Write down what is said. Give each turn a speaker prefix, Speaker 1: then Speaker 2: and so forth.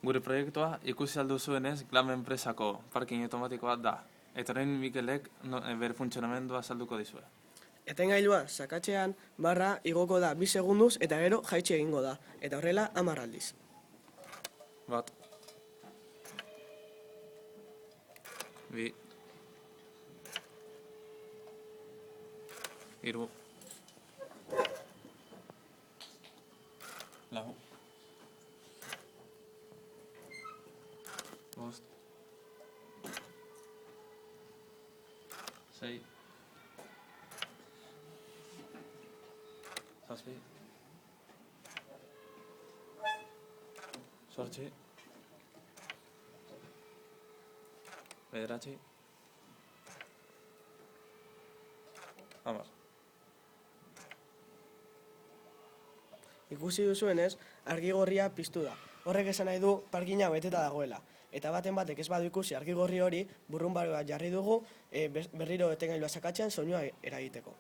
Speaker 1: Gure proiektua ikusi alduzuenez Glam enpresako parking automatikoa da. Eta orain Mikelek bere funtzionamendua azalduko dizue.
Speaker 2: Etengailua sakatzean barra igoko da 2 segunduz eta gero jaitsi egingo da. Eta horrela 10 aldiz.
Speaker 1: Bat. Bi. Hiru. Lau. Bost. Sei. Zazpi. Zortzi. Bederatzi. Hamar.
Speaker 2: Ikusi duzuenez, argi gorria piztu da. Horrek esan nahi du parkina beteta dagoela. Eta baten batek ez badu ikusi argi gorri hori, burrun bat jarri dugu berriro etengailua sakatzean soinua eragiteko.